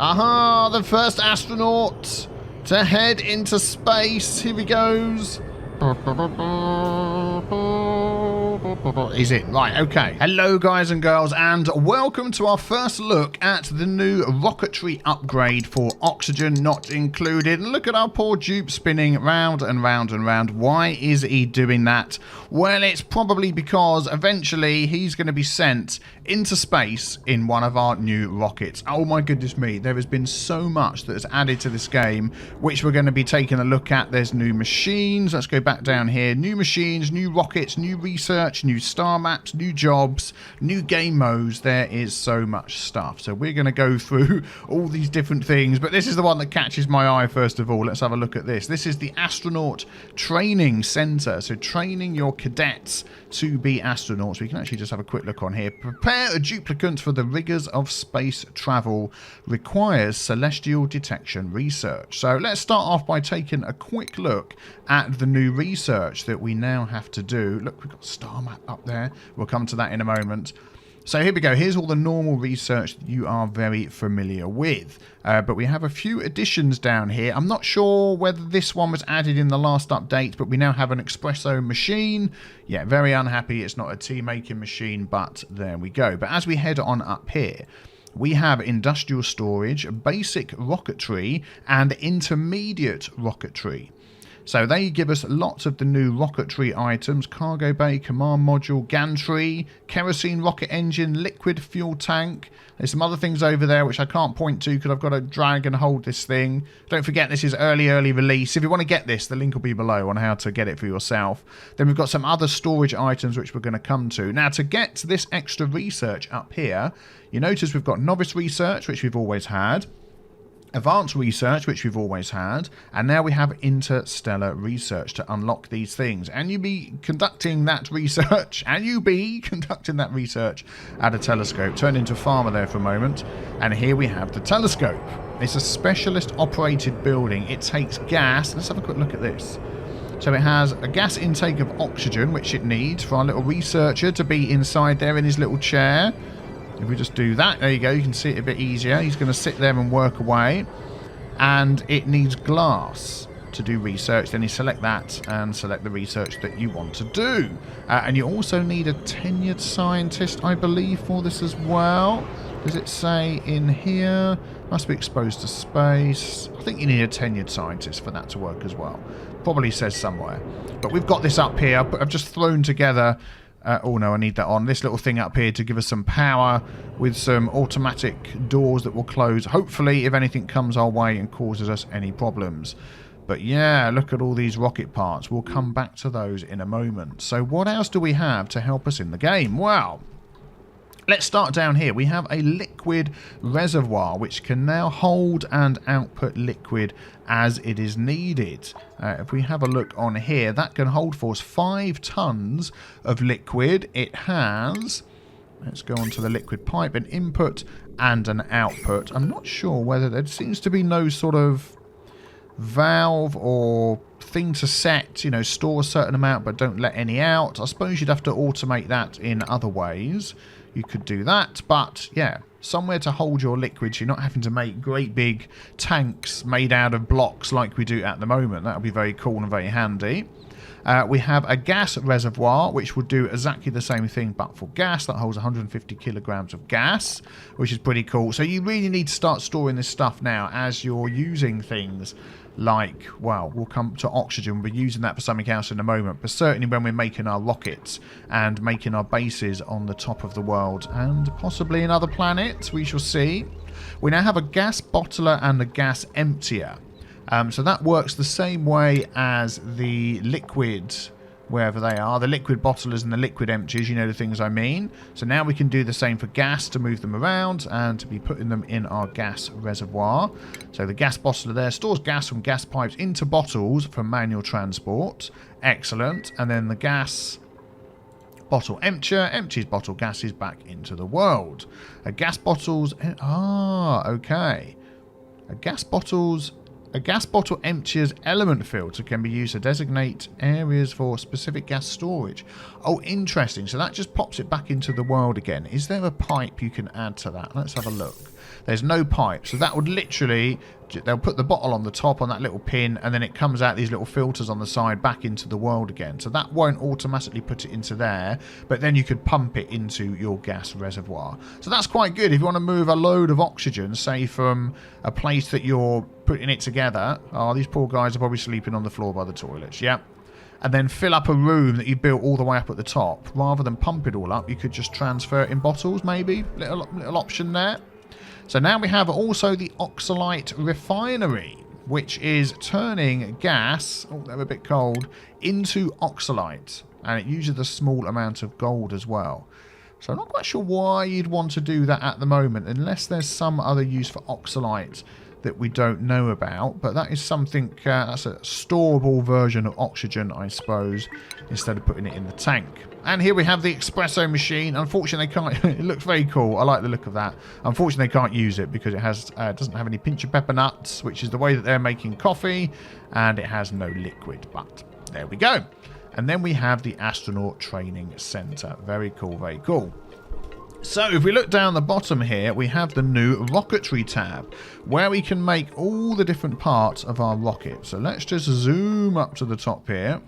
Aha, the first astronaut to head into space. Here he goes. He's in. Right, okay. Hello, guys and girls, and welcome to our first look at the new Rocketry upgrade for oxygen not included. And look at our poor dupe spinning round and round and round. Why is he doing that? Well, it's probably because eventually he's going to be sent into space in one of our new rockets. Oh my goodness me, there has been so much that's added to this game, which we're going to be taking a look at. There's new machines. Let's go back down here. New machines, new rockets, new research, new star maps, new jobs, new game modes. There is so much stuff. So we're going to go through all these different things, but this is the one that catches my eye first of all. Let's have a look at this. This is the Astronaut Training Center. So training your cadets to be astronauts. We can actually just have a quick look on here. Prepare a duplicant for the rigors of space travel. Requires celestial detection research. So let's start off by taking a quick look at the new research that we now have to do. Look, we've got a star map up there. We'll come to that in a moment. So here we go. Here's all the normal research that you are very familiar with. But we have a few additions down here. I'm not sure whether this one was added in the last update, but we now have an espresso machine. Yeah, very unhappy it's not a tea making machine, but there we go. But as we head on up here, we have industrial storage, basic rocketry, and intermediate rocketry. So they give us lots of the new rocketry items: cargo bay, command module, gantry, kerosene rocket engine, liquid fuel tank. There's some other things over there which I can't point to because I've got to drag and hold this thing. Don't forget, this is early release. If you want to get this, the link will be below on how to get it for yourself. Then we've got some other storage items which we're going to come to. Now, to get this extra research up here, you notice we've got novice research, which we've always had, advanced research, which we've always had, and now we have interstellar research to unlock these things. And you be conducting that research, at a telescope. Turn into a farmer there for a moment, and here we have the telescope. It's a specialist operated building. It takes gas. Let's have a quick look at this. So it has a gas intake of oxygen, which it needs for our little researcher to be inside there in his little chair. If we just do that, there you go, you can see it a bit easier. He's going to sit there and work away. And it needs glass to do research. Then you select that and select the research that you want to do. And you also need a tenured scientist, I believe, for this as well. Does it say in here? Must be exposed to space. I think you need a tenured scientist for that to work as well. Probably says somewhere. But we've got this up here. I've just thrown together... oh no, I need that on. This little thing up here to give us some power with some automatic doors that will close, hopefully, if anything comes our way and causes us any problems. But yeah, look at all these rocket parts. We'll come back to those in a moment. So what else do we have to help us in the game? Well, let's start down here. We have a liquid reservoir which can now hold and output liquid as it is needed. If we have a look on here, that can hold for us 5 tons of liquid. It has, let's go on to the liquid pipe, an input and an output. I'm not sure whether there seems to be no sort of valve or thing to set, you know, store a certain amount but don't let any out. I suppose you'd have to automate that in other ways. You could do that, but yeah, somewhere to hold your liquids. You're not having to make great big tanks made out of blocks like we do at the moment. That would be very cool and very handy. We have a gas reservoir, which will do exactly the same thing, but for gas. That holds 150 kilograms of gas, which is pretty cool. So you really need to start storing this stuff now as you're using things like, well, we'll come to oxygen. We'll be using that for something else in a moment, but certainly when we're making our rockets and making our bases on the top of the world and possibly in other planets, we shall see. We now have a gas bottler and a gas emptier. So that works the same way as the liquid, wherever they are, the liquid bottlers and the liquid emptiers, you know the things I mean. So now we can do the same for gas to move them around and to be putting them in our gas reservoir. So the gas bottler there stores gas from gas pipes into bottles for manual transport. Excellent. And then the gas bottle emptier empties bottle gases back into the world. A gas bottles... okay. A gas bottle emptier's element filter can be used to designate areas for specific gas storage. Oh, interesting. So that just pops it back into the world again. Is there a pipe you can add to that? Let's have a look. There's no pipe. So that would literally, they'll put the bottle on the top on that little pin, and then it comes out these little filters on the side back into the world again. So that won't automatically put it into there, but then you could pump it into your gas reservoir. So that's quite good if you want to move a load of oxygen, say from a place that you're putting it together. Oh, these poor guys are probably sleeping on the floor by the toilets. Yeah. And then fill up a room that you built all the way up at the top. Rather than pump it all up, you could just transfer it in bottles, maybe. Little option there. So now we have also the Oxalite Refinery, which is turning gas, oh, they're a bit cold, into oxalite. And it uses a small amount of gold as well. So I'm not quite sure why you'd want to do that at the moment, unless there's some other use for oxalite that we don't know about, but that is something, that's a storable version of oxygen, I suppose, instead of putting it in the tank. And here we have the espresso machine. Unfortunately, they can't, it looks very cool. I like the look of that. Unfortunately, they can't use it because it has doesn't have any pinch of pepper nuts, which is the way that they're making coffee, and it has no liquid, but there we go. And then we have the Astronaut Training Center. Very cool, very cool. So if we look down the bottom here, we have the new Rocketry tab, where we can make all the different parts of our rocket. So let's just zoom up to the top here.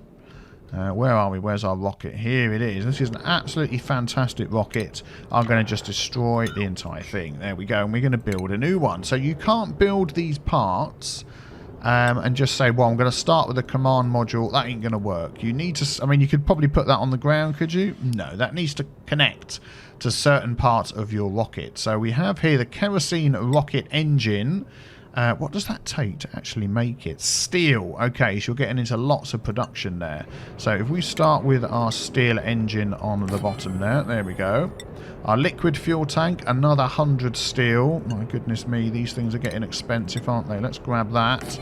Where are we? Where's our rocket? Here it is. This is an absolutely fantastic rocket. I'm going to just destroy the entire thing. There we go. And we're going to build a new one. So you can't build these parts and just say, well, I'm going to start with a command module. That ain't going to work. You need to, I mean, you could probably put that on the ground, could you? No, that needs to connect to certain parts of your rocket. So we have here the kerosene rocket engine. What does that take to actually make it? Steel. Okay, so you're getting into lots of production there. So if we start with our steel engine on the bottom there. There we go. Our liquid fuel tank, another 100 steel. My goodness me, these things are getting expensive, aren't they? Let's grab that.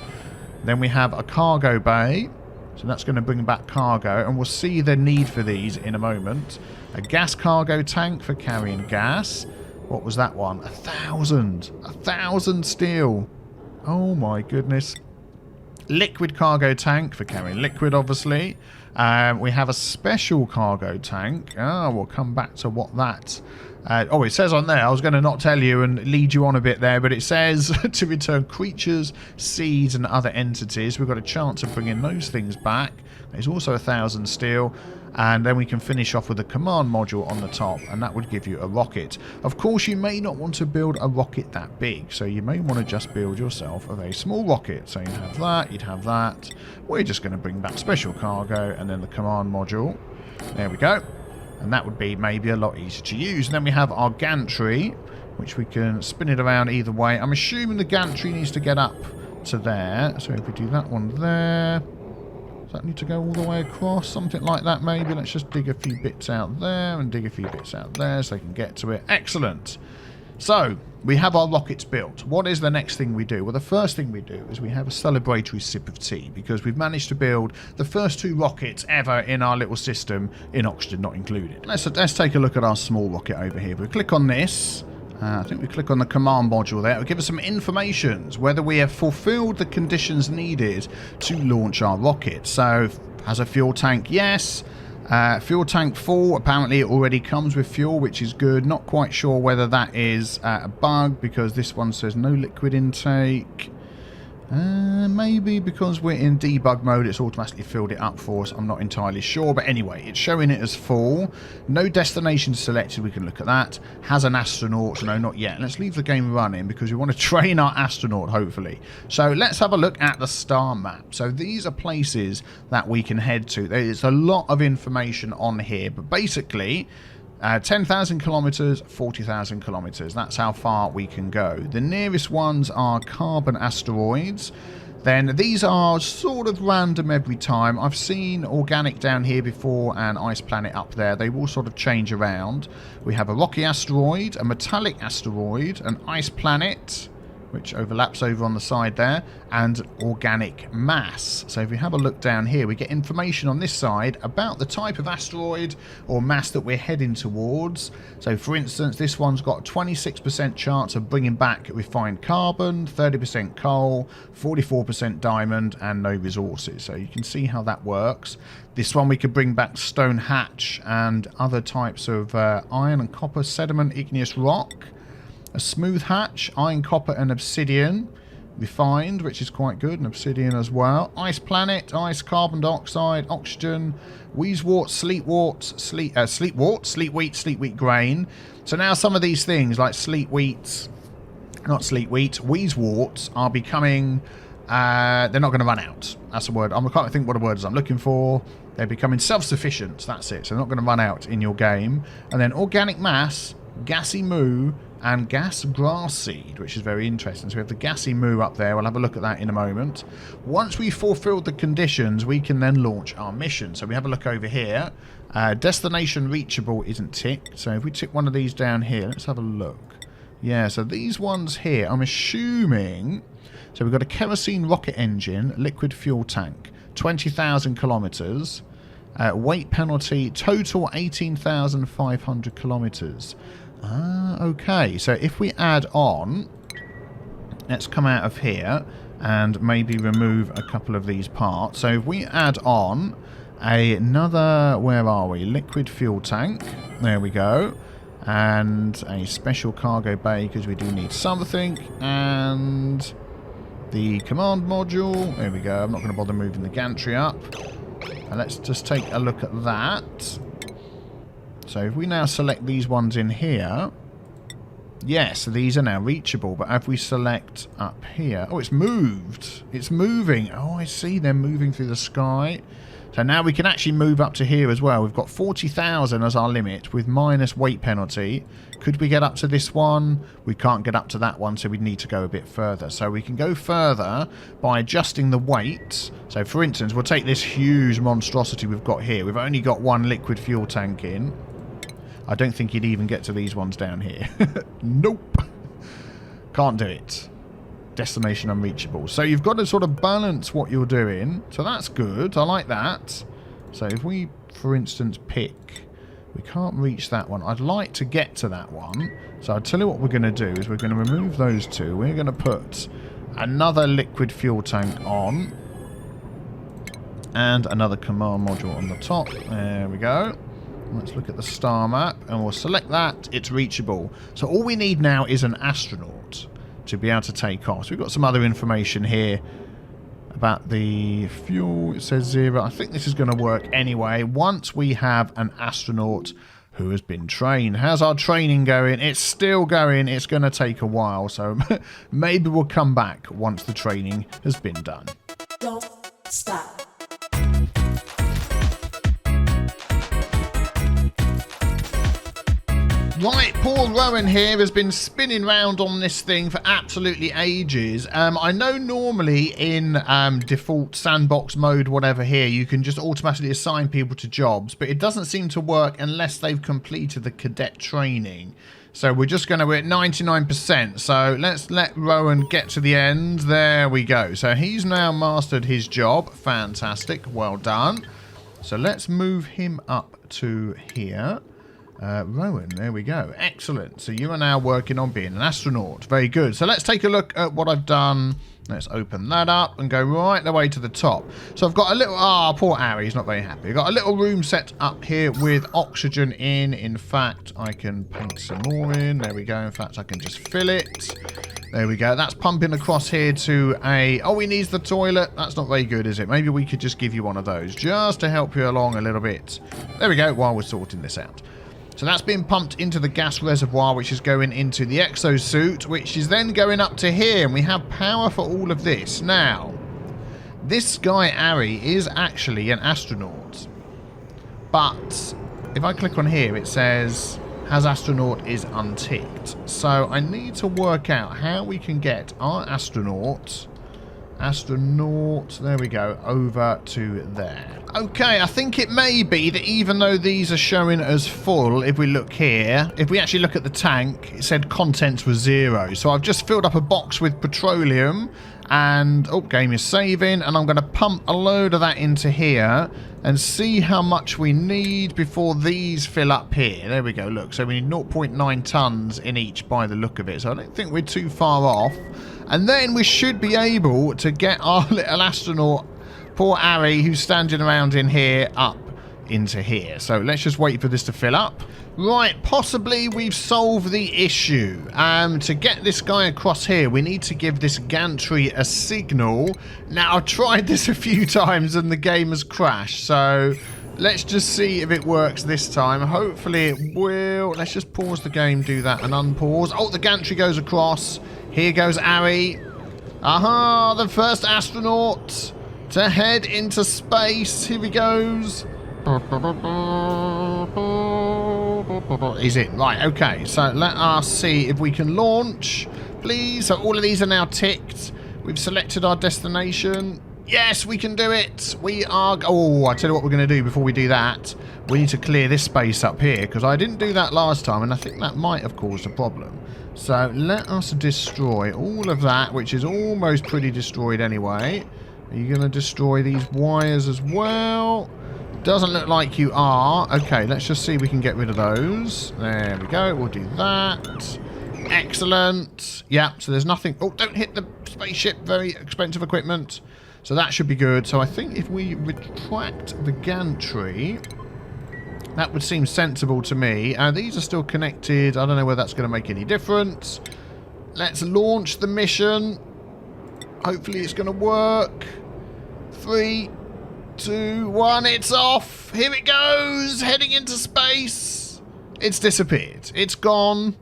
Then we have a cargo bay. So that's going to bring back cargo, and we'll see the need for these in a moment. A gas cargo tank for carrying gas. What was that one? 1,000. 1,000 steel. Oh my goodness. Liquid cargo tank for carrying liquid, obviously. We have a special cargo tank. We'll come back to what that... it says on there, I was going to not tell you and lead you on a bit there, but it says to return creatures, seeds and other entities. We've got a chance of bringing those things back. There's also 1,000 steel. And then we can finish off with a command module on the top, and that would give you a rocket. Of course, you may not want to build a rocket that big, so you may want to just build yourself a very small rocket. So you'd have that, you'd have that. We're just going to bring back special cargo and then the command module. There we go. And that would be maybe a lot easier to use. And then we have our gantry, which we can spin it around either way. I'm assuming the gantry needs to get up to there. So if we do that one there... Does that need to go all the way across? Something like that, maybe. Let's just dig a few bits out there and dig a few bits out there so they can get to it. Excellent. So, we have our rockets built. What is the next thing we do? Well, the first thing we do is we have a celebratory sip of tea, because we've managed to build the first 2 rockets ever in our little system, in oxygen not included. Let's take a look at our small rocket over here. If we click on this... I think we click on the command module there. It'll give us some information, whether we have fulfilled the conditions needed to launch our rocket. So, has a fuel tank? Yes. Fuel tank full. Apparently it already comes with fuel, which is good. Not quite sure whether that is a bug, because this one says no liquid intake. Maybe because we're in debug mode, it's automatically filled it up for us. I'm not entirely sure. But anyway, it's showing it as full. No destination selected. We can look at that. Has an astronaut. No, not yet. Let's leave the game running because we want to train our astronaut, hopefully. So let's have a look at the star map. So these are places that we can head to. There's a lot of information on here. But basically... 10,000 kilometers, 40,000 kilometers. That's how far we can go. The nearest ones are carbon asteroids. Then these are sort of random every time. I've seen organic down here before and ice planet up there. They will sort of change around. We have a rocky asteroid, a metallic asteroid, an ice planet, which overlaps over on the side there, and organic mass. So if we have a look down here, we get information on this side about the type of asteroid or mass that we're heading towards. So for instance, this one's got a 26% chance of bringing back refined carbon, 30% coal, 44% diamond, and no resources. So you can see how that works. This one we could bring back stone hatch and other types of iron and copper sediment igneous rock. A smooth hatch, iron, copper and obsidian. Refined, which is quite good, and obsidian as well. Ice planet, ice, carbon dioxide, oxygen, wheezewort, sleet wheat grain. So now some of these things like wheezeworts are becoming, they're not going to run out. That's the word. I can't think what the word is I'm looking for. They're becoming self-sufficient. That's it. So they're not going to run out in your game. And then organic mass, Gassy Moo, and gas grass seed, which is very interesting. So we have the Gassy Moo up there. We'll have a look at that in a moment. Once we've fulfilled the conditions, we can then launch our mission. So we have a look over here. Destination reachable isn't ticked. So if we tick one of these down here, let's have a look. Yeah, so these ones here, I'm assuming... So we've got a kerosene rocket engine, liquid fuel tank, 20,000 kilometres. Weight penalty, total 18,500 kilometres. Ah, okay. So if we add on, let's come out of here and maybe remove a couple of these parts. So if we add on another, where are we? Liquid fuel tank. There we go. And a special cargo bay because we do need something. And the command module. There we go. I'm not going to bother moving the gantry up. And let's just take a look at that. So if we now select these ones in here, yes, these are now reachable. But if we select up here, oh, it's moved. It's moving. Oh, I see. They're moving through the sky. So now we can actually move up to here as well. We've got 40,000 as our limit with minus weight penalty. Could we get up to this one? We can't get up to that one, so we'd need to go a bit further. So we can go further by adjusting the weight. So for instance, we'll take this huge monstrosity we've got here. We've only got one liquid fuel tank in. I don't think you'd even get to these ones down here. Nope. Can't do it. Destination unreachable. So you've got to sort of balance what you're doing. So that's good. I like that. So if we, for instance, pick... We can't reach that one. I'd like to get to that one. So I'll tell you what we're going to do is we're going to remove those two. We're going to put another liquid fuel tank on. And another command module on the top. There we go. Let's look at the star map and we'll select that. It's reachable. So all we need now is an astronaut to be able to take off. So we've got some other information here about the fuel. It says 0. I think this is going to work anyway once we have an astronaut who has been trained. How's our training going? It's still going. It's going to take a while. So maybe we'll come back once the training has been done. Don't stop. Right, Paul Rowan here has been spinning round on this thing for absolutely ages. I know normally in default sandbox mode, whatever here, you can just automatically assign people to jobs, but it doesn't seem to work unless they've completed the cadet training. So we're at 99%. So let's let Rowan get to the end. There we go. So he's now mastered his job. Fantastic. Well done. So let's move him up to here. Rowan, there we go. Excellent. So you are now working on being an astronaut. Very good. So let's take a look at what I've done. Let's open that up and go right the way to the top. So I've got a little... poor Ari, he's not very happy. I've got a little room set up here with oxygen in. In fact, I can paint some more in. There we go. In fact, I can just fill it. There we go. That's pumping across here to a... Oh, he needs the toilet. That's not very good, is it? Maybe we could just give you one of those just to help you along a little bit. There we go, while we're sorting this out. So that's being pumped into the gas reservoir, which is going into the exosuit, which is then going up to here, and we have power for all of this. Now, this guy, Ari, is actually an astronaut. But if I click on here, it says, has astronaut is unticked. So I need to work out how we can get our astronaut, there we go, over to there. Okay, I think it may be that even though these are showing as full, if we look here, if we actually look at the tank, it said contents was 0. So I've just filled up a box with petroleum and, oh, game is saving, and I'm going to pump a load of that into here and see how much we need before these fill up here. There we go, look, so we need 0.9 tons in each by the look of it, so I don't think we're too far off. And then we should be able to get our little astronaut, poor Ari, who's standing around in here, up into here. So let's just wait for this to fill up. Right, possibly we've solved the issue. To get this guy across here, we need to give this gantry a signal. Now, I've tried this a few times and the game has crashed, so let's just see if it works this time. Hopefully it will. Let's just pause the game, do that, and unpause. Oh, the gantry goes across. Here goes Ari. Aha, the first astronaut to head into space. Here he goes. Is it? Right, okay. So let us see if we can launch, please. So all of these are now ticked. We've selected our destination. Yes, we can do it. We are... Oh, I'll tell you what we're going to do before we do that. We need to clear this space up here, because I didn't do that last time, and I think that might have caused a problem. So let us destroy all of that, which is almost pretty destroyed anyway. Are you going to destroy these wires as well? Doesn't look like you are. Okay, let's just see if we can get rid of those. There we go. We'll do that. Excellent. Yeah, so there's nothing... Oh, don't hit the spaceship. Very expensive equipment. So that should be good. So I think if we retract the gantry, that would seem sensible to me. These are still connected. I don't know whether that's going to make any difference. Let's launch the mission. Hopefully it's going to work. 3, 2, 1. It's off. Here it goes. Heading into space. It's disappeared. It's gone.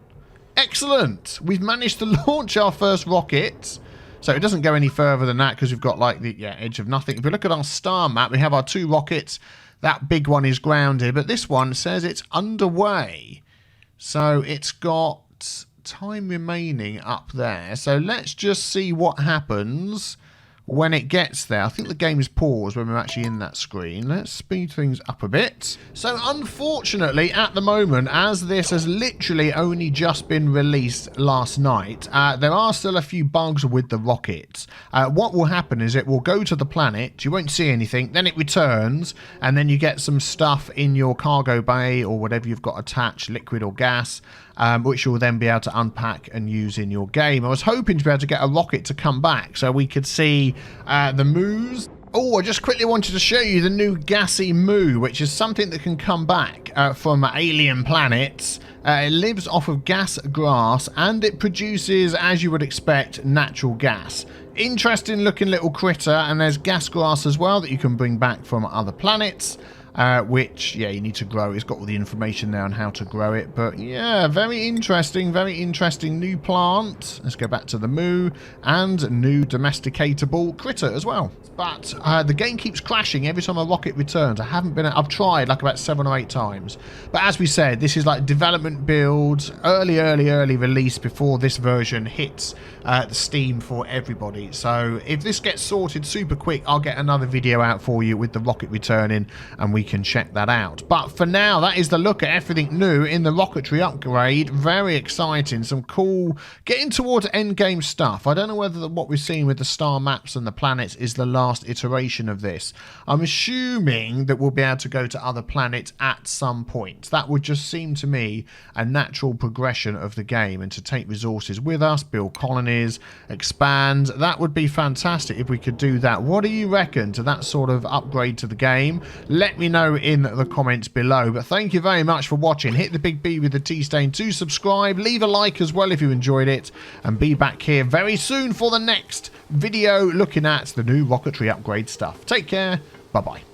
Excellent. We've managed to launch our first rocket. So it doesn't go any further than that because we've got like the edge of nothing. If we look at our star map, we have our 2 rockets. That big one is grounded, but this one says it's underway. So it's got time remaining up there. So let's just see what happens when it gets there. I think the game is paused when we're actually in that screen. Let's speed things up a bit. So unfortunately, at the moment, as this has literally only just been released last night, there are still a few bugs with the rockets. What will happen is it will go to the planet, you won't see anything, then it returns, and then you get some stuff in your cargo bay or whatever you've got attached, liquid or gas, which you'll then be able to unpack and use in your game. I was hoping to be able to get a rocket to come back so we could see the moos. Oh, I just quickly wanted to show you the new Gassy Moo, which is something that can come back from alien planets. It lives off of gas grass, and it produces, as you would expect, natural gas. Interesting looking little critter, and there's gas grass as well that you can bring back from other planets. Which, yeah, you need to grow. It's got all the information there on how to grow it. But, yeah, very interesting new plant. Let's go back to the moo. And new domesticatable critter as well. But the game keeps crashing every time a rocket returns. I've tried like about 7 or 8 times. But as we said, this is like development build, early release before this version hits the Steam for everybody. So if this gets sorted super quick, I'll get another video out for you with the rocket returning, and we can check that out. But for now, that is the look at everything new in the Rocketry upgrade. Very exciting, some cool, getting towards end game stuff. I don't know whether what we've seen with the star maps and the planets is the last iteration of this. I'm assuming that we'll be able to go to other planets at some point. That would just seem to me a natural progression of the game, and to take resources with us, build colonies, expand, that would be fantastic if we could do that. What do you reckon to that sort of upgrade to the game? Let me know in the comments below. But thank you very much for watching. Hit the big B with the T stain to subscribe. Leave a like as well if you enjoyed it, and be back here very soon for the next video looking at the new Rocketry upgrade stuff. Take care. Bye bye.